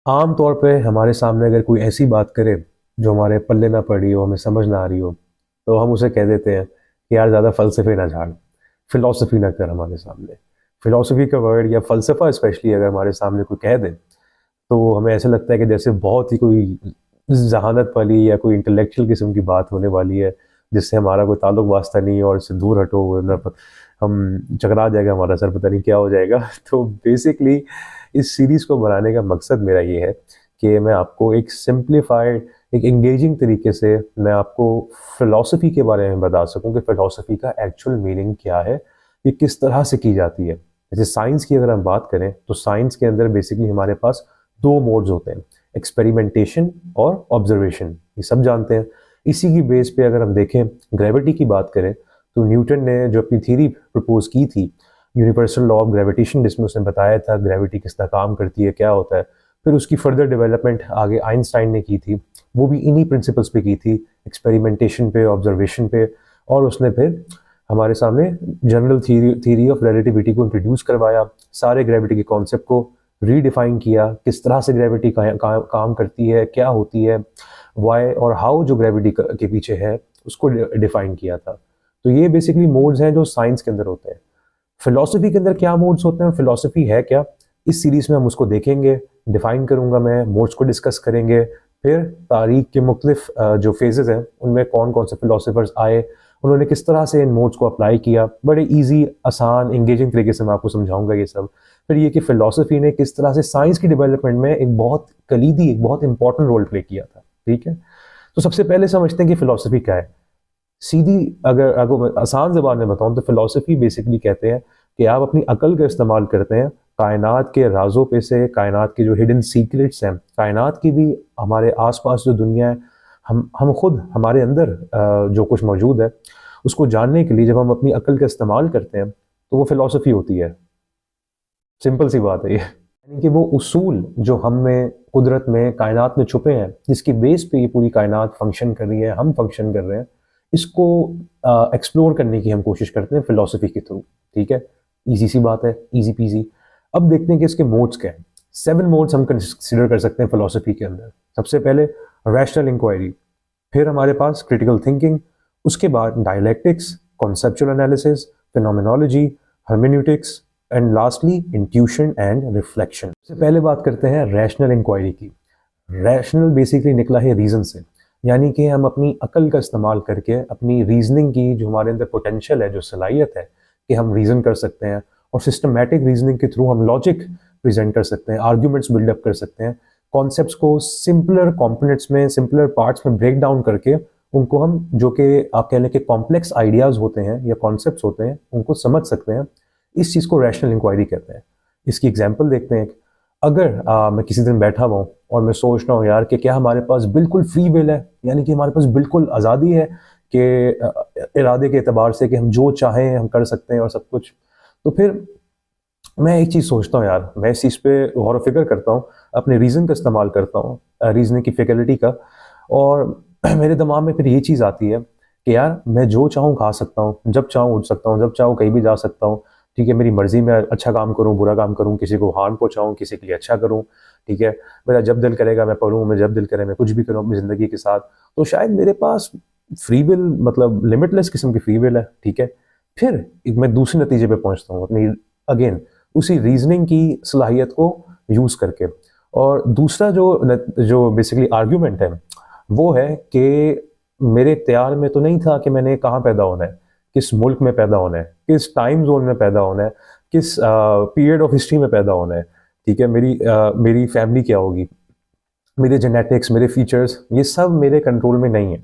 आम तौर पे हमारे सामने अगर कोई ऐसी बात करे जो हमारे पल्ले ना पड़ी हो, हमें समझ ना आ रही हो, तो हम उसे कह देते हैं कि यार ज़्यादा फ़लसफ़े ना झाड़, फ़िलॉसफ़ी ना कर हमारे सामने। फ़िलॉसफ़ी का वर्ड या फ़लसफ़ा स्पेशली अगर हमारे सामने कोई कह दे, तो हमें ऐसा लगता है कि जैसे बहुत ही कोई ज़हानत वाली या कोई इंटेलेक्चुअल किस्म की बात होने वाली है, जिससे हमारा कोई ताल्लुक वास्ता नहीं है और इससे दूर हटो, वरना हम चकरा जाएगा हमारा सर, पता नहीं क्या हो जाएगा। तो बेसिकली इस सीरीज़ को बनाने का मकसद मेरा ये है कि मैं आपको एक सिंप्लीफाइड, एक एंगेजिंग तरीके से मैं आपको फ़िलॉसफ़ी के बारे में बता सकूँ कि फ़िलॉसफ़ी का एक्चुअल मीनिंग क्या है, ये किस तरह से की जाती है। जैसे साइंस की अगर हम बात करें, तो साइंस के अंदर बेसिकली हमारे पास 2 मोड्स होते हैं, एक्सपेरिमेंटेशन और ऑब्जर्वेशन, ये सब जानते हैं। इसी की बेस पे अगर हम देखें, ग्रेविटी की बात करें, तो न्यूटन ने जो अपनी थ्योरी प्रपोज की थी, यूनिवर्सल लॉ ऑफ ग्रेविटेशन, जिसमें उसने बताया था ग्रेविटी किस तरह काम करती है, क्या होता है। फिर उसकी फर्दर डेवलपमेंट आगे आइंस्टाइन ने की थी, वो भी इन्हीं प्रिंसिपल्स पे की थी, एक्सपेरिमेंटेशन पे, ऑब्जर्वेशन पे। और उसने फिर हमारे सामने जनरल थ्योरी ऑफ रिलेटिविटी को इंट्रोड्यूस करवाया, सारे ग्रेविटी के कॉन्सेप्ट को रीडिफाइन किया, किस तरह से ग्रेविटी काम करती है, क्या होती है, वाई और हाउ जो ग्रेविटी के पीछे है उसको डिफाइन किया था। तो ये बेसिकली मोड्स हैं जो साइंस के अंदर होते हैं। फिलॉसफी के अंदर क्या मोड्स होते हैं और फिलॉसफी है क्या, इस सीरीज में हम उसको देखेंगे, डिफाइन करूंगा मैं, मोड्स को डिस्कस करेंगे। फिर तारीख के मुख्तलिफ जो फेजेस हैं उनमें कौन कौन से फिलोसफर्स आए, उन्होंने किस तरह से इन मोड्स को अप्लाई किया, बड़े इजी, आसान, एंगेजिंग तरीके से मैं आपको समझाऊंगा ये सब। फिर ये कि फिलोसफी ने किस तरह से साइंस की डेवलपमेंट में एक बहुत कलीदी, एक बहुत इंपॉर्टेंट रोल प्ले किया था। ठीक है, तो सबसे पहले समझते हैं कि फिलोसफी क्या है। सीधी अगर अगर मैं आसान ज़बान में बताऊं, तो फिलॉसफी बेसिकली कहते हैं कि आप अपनी अकल का इस्तेमाल करते हैं, कायनात के राजों पे से, कायनात के जो हिडन सीक्रेट्स हैं, कायनात की भी, हमारे आसपास जो दुनिया है, हम खुद हमारे अंदर जो कुछ मौजूद है, उसको जानने के लिए जब हम अपनी अकल का इस्तेमाल करते हैं, तो वो फिलॉसफी होती है। सिंपल सी बात है ये, यानी कि वो उसूल जो हम में, कुदरत में, कायनात में छुपे हैं, जिसकी बेस पे ये पूरी कायनात फंक्शन कर रही है, हम फंक्शन कर रहे हैं, इसको एक्सप्लोर करने की हम कोशिश करते हैं फिलॉसफी के थ्रू। ठीक है, इजी सी बात है, इजी पीजी। अब देखते हैं कि इसके मोड्स क्या हैं। 7 मोड्स हम कंसिडर कर सकते हैं फिलॉसफी के अंदर। सबसे पहले रैशनल इंक्वायरी, फिर हमारे पास क्रिटिकल थिंकिंग, उसके बाद dialectics, conceptual analysis, phenomenology, hermeneutics, and lastly intuition and reflection. सबसे पहले बात करते हैं रैशनल इंक्वायरी की। रैशनल बेसिकली निकला है रीजन से, यानी कि हम अपनी अकल का इस्तेमाल करके अपनी रीजनिंग की, जो हमारे अंदर पोटेंशियल है, जो सलाहियत है कि हम रीजन कर सकते हैं, और सिस्टमैटिक रीजनिंग के थ्रू हम लॉजिक प्रेजेंट कर सकते हैं, आर्ग्यूमेंट्स बिल्डअप कर सकते हैं, कॉन्सेप्ट्स को सिंपलर कॉम्पोनेंट्स में, सिंपलर पार्ट्स में ब्रेक डाउन करके उनको हम, जो कि आप कह लें कि कॉम्प्लेक्स आइडियाज़ होते हैं या कॉन्सेप्ट्स होते हैं, उनको समझ सकते हैं। इस चीज़ को रैशनल इंक्वायरी कहते हैं। इसकी एग्जांपल देखते हैं। अगर मैं किसी दिन बैठा हुआ हूँ और मैं सोच रहा हूँ यार कि क्या हमारे पास बिल्कुल फ्री विल है, यानी कि हमारे पास बिल्कुल आज़ादी है कि इरादे के एतबार से कि हम जो चाहें हम कर सकते हैं और सब कुछ, तो फिर मैं एक चीज़ सोचता हूँ यार, मैं इस चीज़ पे गौर व फिक्र करता हूँ, अपने रीज़न का इस्तेमाल करता हूँ, रीजनिंग की फैकल्टी का, और मेरे दिमाग में फिर ये चीज़ आती है कि यार मैं जो चाहूँ खा सकता हूँ, जब चाहूँ उठ सकता हूँ, जब चाहूँ कहीं भी जा सकता हूँ। ठीक है, मेरी मर्जी में अच्छा काम करूँ, बुरा काम करूँ, किसी को हार्म पहुँचाऊँ, किसी के लिए अच्छा करूँ। ठीक है, मेरा जब दिल करेगा मैं पढ़ूँ, मैं जब दिल करे मैं कुछ भी करूँ अपनी ज़िंदगी के साथ। तो शायद मेरे पास फ्री विल, मतलब लिमिटलेस किस्म की फ्री विल है। ठीक है, फिर मैं दूसरे नतीजे पे पहुँचता हूँ अपनी, अगेन उसी रीजनिंग की सलाहियत को यूज़ करके। और दूसरा जो बेसिकली आर्ग्यूमेंट है वो है कि मेरे इख्तियार में तो नहीं था कि मैंने कहाँ पैदा होना है, किस मुल्क में पैदा होना है, किस टाइम जोन में पैदा होना है, किस पीरियड ऑफ हिस्ट्री में पैदा होना है। ठीक है, मेरी फैमिली क्या होगी, मेरे जेनेटिक्स, मेरे फीचर्स, ये सब मेरे कंट्रोल में नहीं है।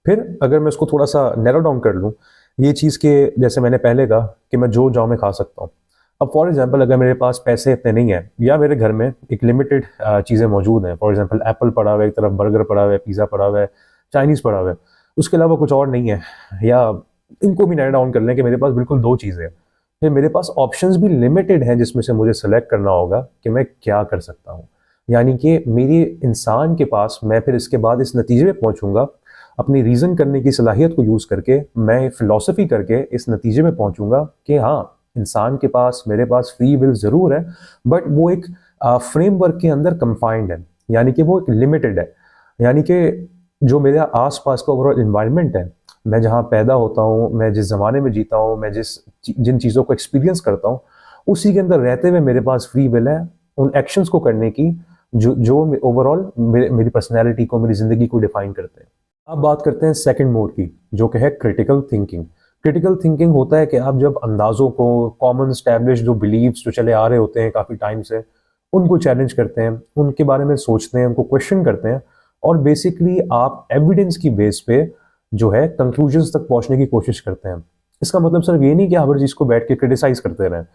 फिर अगर मैं उसको थोड़ा सा नैरो डाउन कर लूँ, ये चीज़ के, जैसे मैंने पहले कहा कि मैं जो चाहूँ मैं खा सकता हूँ। अब फॉर एग्जांपल अगर मेरे पास पैसे इतने नहीं हैं, या मेरे घर में एक लिमिटेड चीज़ें मौजूद हैं, फॉर एग्जांपल एप्पल पड़ा हुआ है, एक तरफ बर्गर पड़ा हुआ है, पिज़्ज़ा पड़ा हुआ है, चाइनीज़ पड़ा हुआ है, उसके अलावा कुछ और नहीं है, या इनको भी नैरो डाउन कर लें कि मेरे पास बिल्कुल 2 चीज़ें हैं, फिर मेरे पास ऑप्शंस भी लिमिटेड हैं जिसमें से मुझे सेलेक्ट करना होगा कि मैं क्या कर सकता हूँ। यानी कि मेरी इंसान के पास, मैं फिर इसके बाद इस नतीजे पे पहुँचूँगा, अपनी रीज़न करने की सलाहियत को यूज़ करके, मैं फ़िलॉसफ़ी करके इस नतीजे में पहुँचूँगा कि हाँ, इंसान के पास, मेरे पास फ्री विल ज़रूर है, बट वो एक फ्रेमवर्क के अंदर कंफाइंड है, यानी कि वो लिमिटेड है। यानी कि जो मेरे आसपास का ओवरऑल इन्वायरमेंट है, मैं जहाँ पैदा होता हूँ, मैं जिस ज़माने में जीता हूँ, मैं जिन चीज़ों को एक्सपीरियंस करता हूँ, उसी के अंदर रहते हुए मेरे पास फ्री विल है उन एक्शंस को करने की जो जो ओवरऑल मेरी पर्सनैलिटी को, मेरी ज़िंदगी को डिफाइन करते हैं। अब बात करते हैं सेकंड मोड की, जो कि है क्रिटिकल थिंकिंग। क्रिटिकल थिंकिंग होता है कि आप जब अंदाज़ों को, कॉमन स्टैब्लिश जो बिलीव्स जो चले आ रहे होते हैं काफ़ी टाइम से, उनको चैलेंज करते हैं, उनके बारे में सोचते हैं, उनको क्वेश्चन करते हैं, और बेसिकली आप एविडेंस की बेस पे जो है कंक्लूजन्स तक पहुंचने की कोशिश करते हैं। इसका मतलब सिर्फ ये नहीं कि हर चीज़ को बैठ के क्रिटिसाइज करते रहें।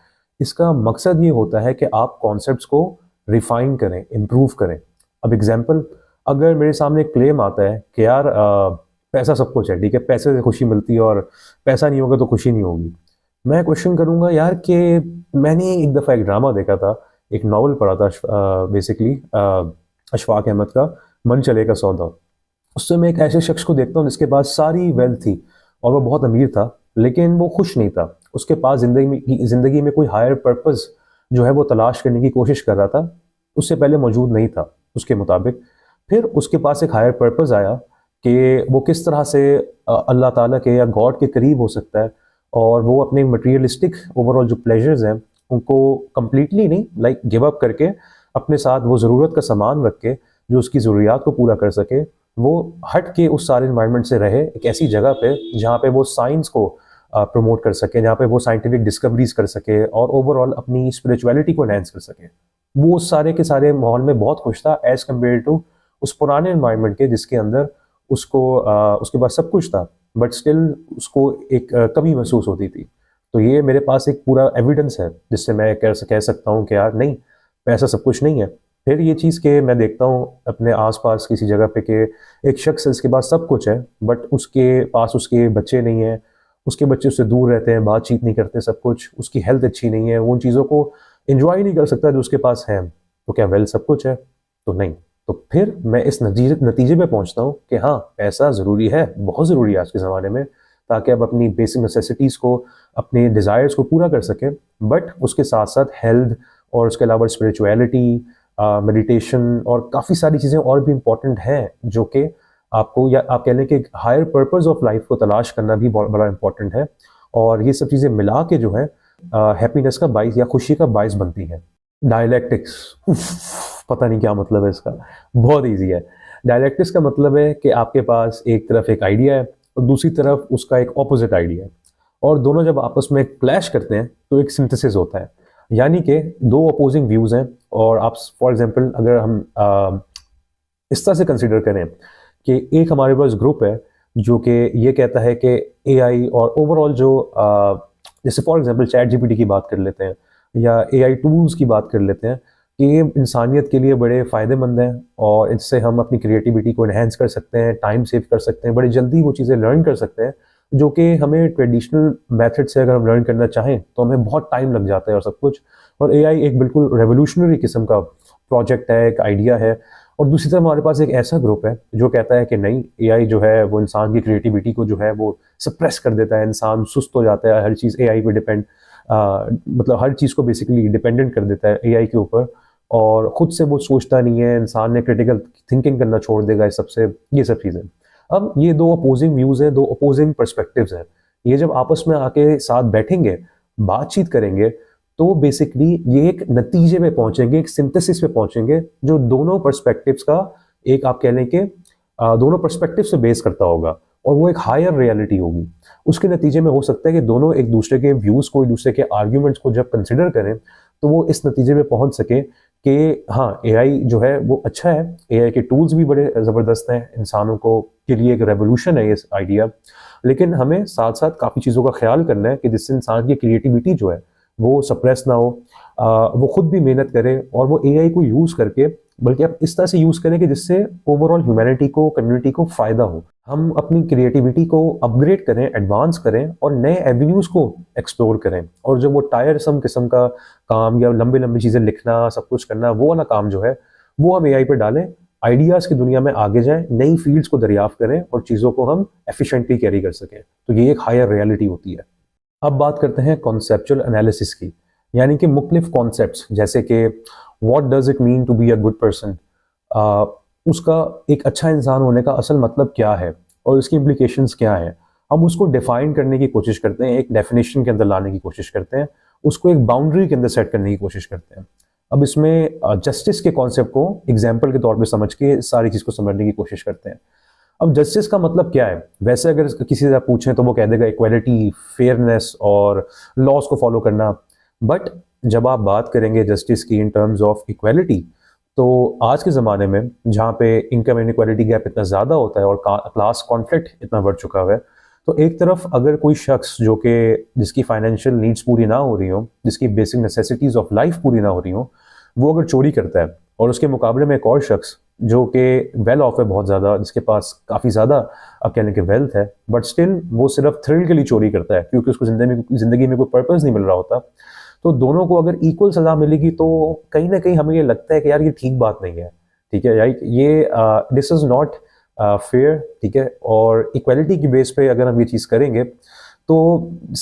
इसका मकसद ये होता है कि आप कॉन्सेप्ट्स को रिफाइन करें, इम्प्रूव करें। अब एग्जाम्पल, अगर मेरे सामने एक क्लेम आता है कि यार पैसा सब कुछ है, ठीक है, पैसे से खुशी मिलती है और पैसा नहीं होगा तो खुशी नहीं होगी, मैं क्वेश्चन करूंगा यार कि मैंने एक दफ़ा एक ड्रामा देखा था, एक नॉवल पढ़ा था बेसिकली अशफाक अहमद का मन चले का सौदा। उससे मैं एक ऐसे शख्स को देखता हूँ जिसके पास सारी वेल्थ थी और वो बहुत अमीर था, लेकिन वो खुश नहीं था। उसके पास जिंदगी में कोई हायर पर्पस जो है वो तलाश करने की कोशिश कर रहा था, उससे पहले मौजूद नहीं था उसके मुताबिक। फिर उसके पास एक हायर पर्पस आया कि वो किस तरह से अल्लाह ताला के या गॉड के करीब हो सकता है, और वो अपने मटेरियलिस्टिक ओवरऑल जो प्लेजर्स हैं उनको कंप्लीटली नहीं, लाइक गिव अप करके, अपने साथ वो ज़रूरत का सामान रख के जो उसकी ज़रूरियात को पूरा कर सके, वो हट के उस सारे इन्वायरमेंट से रहे एक ऐसी जगह पे जहाँ पे वो साइंस को प्रमोट कर सके, जहाँ पे वो साइंटिफिक डिस्कवरीज कर सके और ओवरऑल अपनी स्पिरिचुअलिटी को एनहांस कर सके। वो उस सारे के सारे माहौल में बहुत खुश था एज कम्पेयर टू उस पुराने इन्वायरमेंट के जिसके अंदर उसको उसके पास सब कुछ था, बट स्टिल उसको एक कमी महसूस होती थी। तो ये मेरे पास एक पूरा एविडेंस है जिससे मैं कह सकता हूँ कि यार नहीं, पैसा सब कुछ नहीं है। फिर ये चीज़ के मैं देखता हूँ अपने आसपास किसी जगह पे कि एक शख्स इसके पास सब कुछ है, बट उसके पास उसके बच्चे नहीं हैं, उसके बच्चे उससे दूर रहते हैं, बातचीत नहीं करते, सब कुछ, उसकी हेल्थ अच्छी नहीं है, वो उन चीज़ों को एंजॉय नहीं कर सकता जो उसके पास है। तो क्या वेल सब कुछ है? तो नहीं। तो फिर मैं इस नतीजे पे पहुंचता हूँ कि हाँ, पैसा ज़रूरी है, बहुत ज़रूरी है आज के ज़माने में, ताकि आप अपनी बेसिक नेसेसिटीज़ को, अपने डिज़ायर्स को पूरा कर सकें, बट उसके साथ साथ हेल्थ और उसके अलावा स्पिरिचुअलिटी, मेडिटेशन और काफ़ी सारी चीज़ें और भी इम्पॉर्टेंट हैं जो कि आपको, या आप कह लें कि हायर पर्पस ऑफ लाइफ को तलाश करना भी बहुत बड़ा इंपॉर्टेंट है। और ये सब चीज़ें मिला के जो है हैप्पीनेस का बाइस या खुशी का बाइस बनती है। डायलैक्टिक्स, पता नहीं क्या मतलब है इसका, बहुत ईजी है। डायलैक्टिक्स का मतलब है कि आपके पास एक तरफ एक आइडिया है और दूसरी तरफ उसका एक ऑपोजिट आइडिया है, और दोनों जब आपस में क्लैश करते हैं तो एक सिंथेसिस होता है। यानी कि दो अपोजिंग व्यूज़ हैं, और आप फॉर एग्जांपल अगर हम इस तरह से कंसीडर करें कि एक हमारे पास ग्रुप है जो कि ये कहता है कि एआई और ओवरऑल जो जैसे फॉर एग्जांपल चैट जीपीटी की बात कर लेते हैं या एआई टूल्स की बात कर लेते हैं कि ये इंसानियत के लिए बड़े फ़ायदेमंद हैं और इससे हम अपनी क्रिएटिविटी को इन्हेंस कर सकते हैं, टाइम सेव कर सकते हैं, बड़ी जल्दी वो चीज़ें लर्न कर सकते हैं जो कि हमें ट्रेडिशनल मेथड से अगर हम लर्न करना चाहें तो हमें बहुत टाइम लग जाता है और सब कुछ। और एआई एक बिल्कुल रेवोल्यूशनरी किस्म का प्रोजेक्ट है, एक आइडिया है। और दूसरी तरफ हमारे पास एक ऐसा ग्रुप है जो कहता है कि नहीं, एआई जो है वो इंसान की क्रिएटिविटी को जो है वो सप्रेस कर देता है, इंसान सुस्त हो जाता है, हर चीज़ एआई पे डिपेंड, मतलब हर चीज़ को बेसिकली डिपेंडेंट कर देता है एआई के ऊपर, और ख़ुद से वो सोचता नहीं है, इंसान ने क्रिटिकल थिंकिंग करना छोड़ देगा इस सबसे, ये सब चीज़ें। अब ये दो अपोजिंग व्यूज़ हैं, दो अपोजिंग पर्सपेक्टिव्स हैं, ये जब आपस में आके साथ बैठेंगे, बातचीत करेंगे, तो बेसिकली ये एक नतीजे पे पहुंचेंगे, एक सिंथेसिस पे पहुंचेंगे जो दोनों पर्सपेक्टिव्स का एक, आप कह लें कि दोनों पर्सपेक्टिव से बेस करता होगा, और वो एक हायर रियलिटी होगी। उसके नतीजे में हो सकता है कि दोनों एक दूसरे के व्यूज़ को, एक दूसरे के आर्ग्यूमेंट्स को जब कंसिडर करें तो वो इस नतीजे में पहुंच सके कि हाँ, एआई जो है वो अच्छा है, एआई के टूल्स भी बड़े ज़बरदस्त हैं, इंसानों को के लिए एक रेवोल्यूशन है ये आइडिया, लेकिन हमें साथ साथ काफ़ी चीज़ों का ख्याल करना है कि जिससे इंसान की क्रिएटिविटी जो है वो सप्रेस ना हो, वो खुद भी मेहनत करे और वो एआई को यूज़ करके, बल्कि आप इस तरह से यूज़ करें कि जिससे ओवरऑल ह्यूमैनिटी को, कम्युनिटी को फ़ायदा हो। हम अपनी क्रिएटिविटी को अपग्रेड करें, एडवांस करें और नए एवेन्यूज़ को एक्सप्लोर करें, और जो वो टायरसम किस्म का काम या लंबी लंबी चीज़ें लिखना, सब कुछ करना, वो वाला काम जो है वो हम एआई पे डालें, आइडियाज़ की दुनिया में आगे जाएं, नई फील्ड्स को दरियाफ्त करें और चीज़ों को हम एफिशिएंटली कैरी कर सकें। तो ये एक हायर रियलिटी होती है। अब बात करते हैं कॉन्सेप्चुअल एनालिसिस की, यानी कि मुख्तलिफ कॉन्सेप्ट्स जैसे कि what does it mean to be a good person, उसका एक अच्छा इंसान होने का असल मतलब क्या है और उसकी इम्प्लीकेशंस क्या है, हम उसको डिफाइन करने की कोशिश करते हैं, एक डेफिनेशन के अंदर लाने की कोशिश करते हैं, उसको एक बाउंड्री के अंदर सेट करने की कोशिश करते हैं। अब इसमें जस्टिस के कॉन्सेप्ट को एग्जाम्पल के तौर पे समझ के सारी चीज़ को समझने की कोशिश करते हैं। अब जस्टिस का मतलब क्या है? वैसे अगर किसी से आप पूछें तो वो कह देगा इक्वालिटी, फेयरनेस और लॉज को फॉलो करना। बट जब आप बात करेंगे जस्टिस की इन टर्म्स ऑफ इक्वालिटी, तो आज के ज़माने में जहाँ पे इनकम इनइक्वालिटी गैप इतना ज़्यादा होता है और क्लास कॉन्फ्लिक्ट इतना बढ़ चुका हुआ है, तो एक तरफ अगर कोई शख्स जो कि जिसकी फाइनेंशियल नीड्स पूरी ना हो रही हो, जिसकी बेसिक नेसेसिटीज़ ऑफ लाइफ पूरी ना हो रही हो, वो अगर चोरी करता है और उसके मुकाबले में एक और शख्स जो कि वेल ऑफ है बहुत ज़्यादा, जिसके पास काफ़ी ज़्यादा आप कह लें कि वेल्थ है, बट स्टिल वो सिर्फ थ्रिल के लिए चोरी करता है क्योंकि उसको ज़िंदगी में कोई पर्पस नहीं मिल रहा होता, तो दोनों को अगर इक्वल सज़ा मिलेगी तो कहीं ना कहीं हमें ये लगता है कि यार ये ठीक बात नहीं है। ठीक है, राइट, ये दिस इज़ नॉट फेयर। ठीक है, और इक्वालिटी की बेस पे अगर हम ये चीज़ करेंगे तो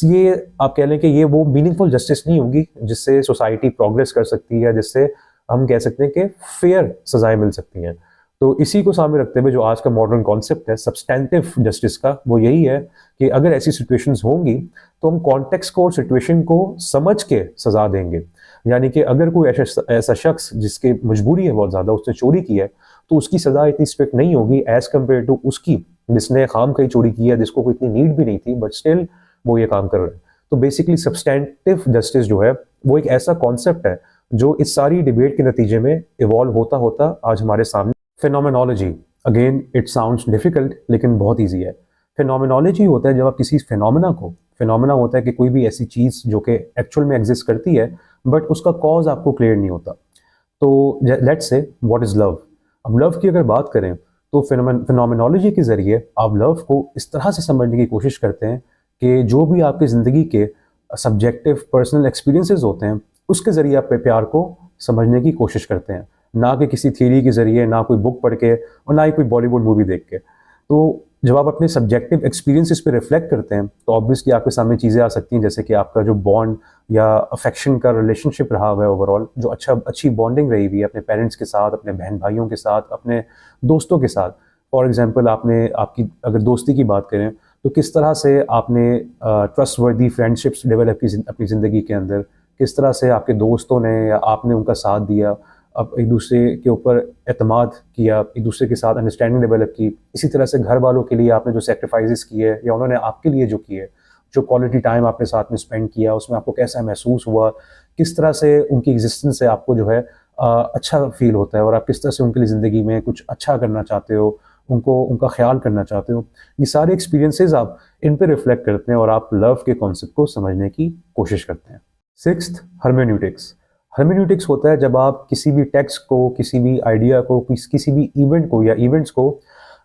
ये आप कह लें कि ये वो मीनिंगफुल जस्टिस नहीं होगी जिससे सोसाइटी प्रोग्रेस कर सकती है, जिससे हम कह सकते हैं कि फेयर सजाएं मिल सकती हैं। तो इसी को सामने रखते हुए जो आज का मॉडर्न कॉन्सेप्ट है सब्सटेंटिव जस्टिस का, वो यही है कि अगर ऐसी सिचुएशंस होंगी तो हम कॉन्टेक्स्ट को और सिचुएशन को समझ के सजा देंगे। यानी कि अगर कोई ऐसा शख्स जिसकी मजबूरी है बहुत ज़्यादा, उसने चोरी की है, तो उसकी सज़ा इतनी स्ट्रिक्ट नहीं होगी एज़ कम्पेयर टू उसकी जिसने खाम खई चोरी की है, जिसको कोई इतनी नीड भी नहीं थी, बट स्टिल वो ये काम कर रहा है। तो बेसिकली सब्सटेंटिव जस्टिस जो है वो एक ऐसा कॉन्सेप्ट है जो इस सारी डिबेट के नतीजे में इवॉल्व होता होता आज हमारे सामने। Phenomenology, again it sounds difficult लेकिन बहुत ईजी है। फिनोमेनोलॉजी होता है जब आप किसी फिनोमेना को, फिनोमेना होता है कि कोई भी ऐसी चीज़ जो कि एक्चुअल में एग्जिस्ट करती है बट उसका कॉज आपको क्लियर नहीं होता। तो let's say what is love. अब लव की अगर बात करें तो फिनोमेनोलॉजी के ज़रिए आप लव को इस तरह से समझने की कोशिश करते हैं कि जो भी आपकी ज़िंदगी के सब्जेक्टिव पर्सनल एक्सपीरियंसेस होते हैं उसके ज़रिए आप प्यार को समझने की कोशिश करते हैं, ना कि किसी थ्योरी के ज़रिए, ना कोई बुक पढ़ के और ना ही कोई बॉलीवुड मूवी देख के। तो जब आप अपने सब्जेक्टिव एक्सपीरियंसेस पे रिफ्लेक्ट करते हैं तो ऑब्वियसली आपके सामने चीज़ें आ सकती हैं, जैसे कि आपका जो बॉन्ड या अफेक्शन का रिलेशनशिप रहा हुआ है ओवरऑल, जो अच्छी बॉन्डिंग रही हुई है अपने पेरेंट्स के साथ, अपने बहन भाइयों के साथ, अपने दोस्तों के साथ। फॉर एग्जांपल आपकी अगर दोस्ती की बात करें तो किस तरह से आपने ट्रस्टवर्दी फ्रेंडशिप्स डेवलप की अपनी ज़िंदगी के अंदर, किस तरह से आपके दोस्तों ने या आपने उनका साथ दिया, अब एक दूसरे के ऊपर एतमाद किया, एक दूसरे के साथ अंडरस्टैंडिंग डेवलप की। इसी तरह से घर वालों के लिए आपने जो सेक्रीफाइसेस किए या उन्होंने आपके लिए जो किए, जो क्वालिटी टाइम आपने साथ में स्पेंड किया, उसमें आपको कैसा महसूस हुआ, किस तरह से उनकी एग्जिस्टेंस से आपको जो है अच्छा फील होता है और आप किस तरह से उनके लिए ज़िंदगी में कुछ अच्छा करना चाहते हो, उनका ख्याल करना चाहते हो। ये सारे एक्सपीरियंसेस आप इन पे रिफ्लेक्ट करते हैं और आप लव के कॉन्सेप्ट को समझने की कोशिश करते हैं। Sixth, hermeneutics. हर्मेन्यूटिक्स होता है जब आप किसी भी टेक्स्ट को, किसी भी आइडिया को, किसी भी इवेंट को या इवेंट्स को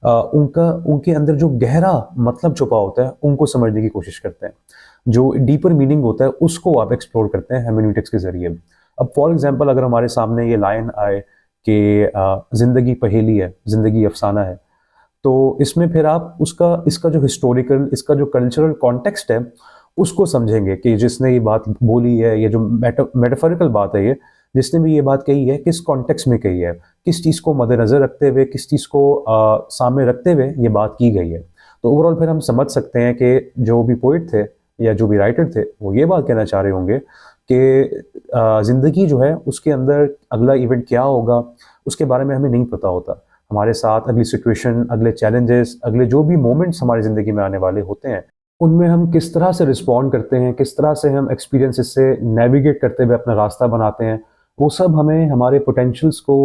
उनके अंदर जो गहरा मतलब छुपा होता है उनको समझने की कोशिश करते हैं। जो डीपर मीनिंग होता है उसको आप एक्सप्लोर करते हैं हर्मेन्यूटिक्स के जरिए। अब फॉर एग्जांपल अगर हमारे सामने ये लाइन आए कि ज़िंदगी पहेली है, ज़िंदगी अफसाना है, तो इसमें फिर आप इसका जो हिस्टोरिकल, इसका जो कल्चरल कॉन्टेक्स्ट है उसको समझेंगे कि जिसने ये बात बोली है, ये जो मेटाफोरिकल बात है, ये जिसने भी ये बात कही है किस कॉन्टेक्स्ट में कही है, किस चीज़ को मद्देनज़र रखते हुए, किस चीज़ को सामने रखते हुए ये बात की गई है। तो ओवरऑल फिर हम समझ सकते हैं कि जो भी पोइट थे या जो भी राइटर थे वो ये बात कहना चाह रहे होंगे कि ज़िंदगी जो है उसके अंदर अगला इवेंट क्या होगा उसके बारे में हमें नहीं पता होता। हमारे साथ अगली सिचुएशन, अगले चैलेंजेस, अगले जो भी मोमेंट्स हमारी ज़िंदगी में आने वाले होते हैं उनमें हम किस तरह से रिस्पॉन्ड करते हैं, किस तरह से हम एक्सपीरियंसेस से नेविगेट करते हुए अपना रास्ता बनाते हैं, वो सब हमें हमारे पोटेंशियल्स को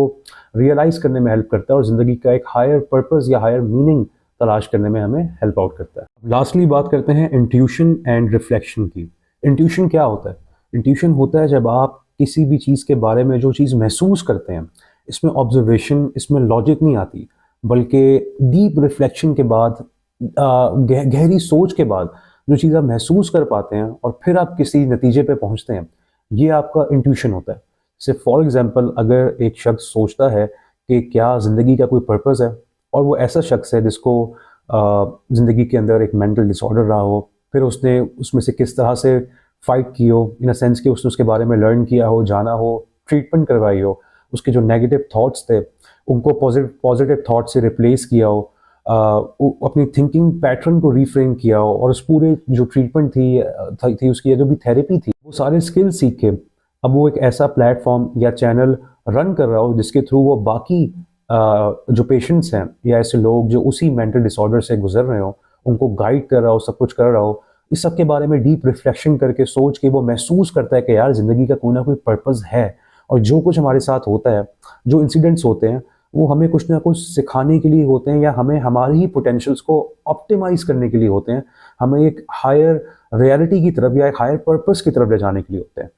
रियलाइज़ करने में हेल्प करता है और ज़िंदगी का एक हायर पर्पस या हायर मीनिंग तलाश करने में हमें हेल्प आउट करता है। लास्टली बात करते हैं इंट्यूशन एंड रिफ्लेक्शन की। इंट्यूशन क्या होता है? इंट्यूशन होता है जब आप किसी भी चीज़ के बारे में जो चीज़ महसूस करते हैं, इसमें ऑब्जर्वेशन, इसमें लॉजिक नहीं आती, बल्कि डीप रिफ्लेक्शन के बाद, गहरी सोच के बाद जो चीज़ आप महसूस कर पाते हैं और फिर आप किसी नतीजे पे पहुंचते हैं, ये आपका इंट्यूशन होता है। जैसे फॉर एग्जांपल अगर एक शख्स सोचता है कि क्या ज़िंदगी का कोई पर्पस है और वो ऐसा शख्स है जिसको ज़िंदगी के अंदर एक मेंटल डिसऑर्डर रहा हो, फिर उसने उसमें से किस तरह से फाइट की हो, इन अ सेंस कि उसने उसके बारे में लर्न किया हो, जाना हो, ट्रीटमेंट करवाई हो, उसके जो नेगेटिव थॉट्स थे उनको पॉजिटिव थॉट से रिप्लेस किया हो, अपनी थिंकिंग पैटर्न को रीफ्रेम किया हो, और उस पूरे जो ट्रीटमेंट थी उसकी जो भी थेरेपी थी, वो सारे स्किल सीख के अब वो एक ऐसा प्लेटफॉर्म या चैनल रन कर रहा हो जिसके थ्रू वो बाकी जो पेशेंट्स हैं या ऐसे लोग जो उसी मेंटल डिसऑर्डर से गुजर रहे हो उनको गाइड कर रहा हो, सब कुछ कर रहा हो। इस सब के बारे में डीप रिफ्लेक्शन करके सोच के वो महसूस करता है कि यार ज़िंदगी का कोई ना कोई पर्पज़ है, और जो कुछ हमारे साथ होता है, जो इंसिडेंट्स होते हैं, वो हमें कुछ ना कुछ सिखाने के लिए होते हैं या हमें हमारे ही पोटेंशियल्स को ऑप्टिमाइज़ करने के लिए होते हैं, हमें एक हायर रियलिटी की तरफ या एक हायर पर्पज़ की तरफ ले जाने के लिए होते हैं।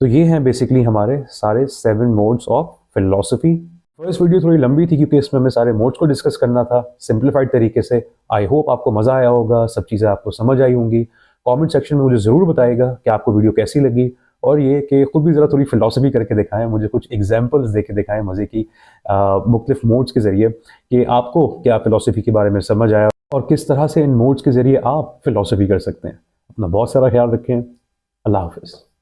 तो ये हैं बेसिकली हमारे सारे 7 modes of philosophy. First video थोड़ी लंबी थी क्योंकि इसमें हमें सारे मोड्स को डिस्कस करना था सिंप्लीफाइड तरीके से। आई होप आपको मज़ा आया होगा, सब चीज़ें आपको समझ आई होंगी। कमेंट सेक्शन में मुझे ज़रूर बताइएगा कि आपको वीडियो कैसी लगी, और ये कि खुद भी ज़रा थोड़ी फिलॉसफी करके दिखाएं, मुझे कुछ एग्जांपल्स दे के दिखाएं मज़े की मुख्तलिफ मोड्स के ज़रिए कि आपको क्या फिलॉसफी के बारे में समझ आया और किस तरह से इन मोड्स के ज़रिए आप फिलॉसफी कर सकते हैं। अपना बहुत सारा ख्याल रखें। अल्लाह हाफ़िज़।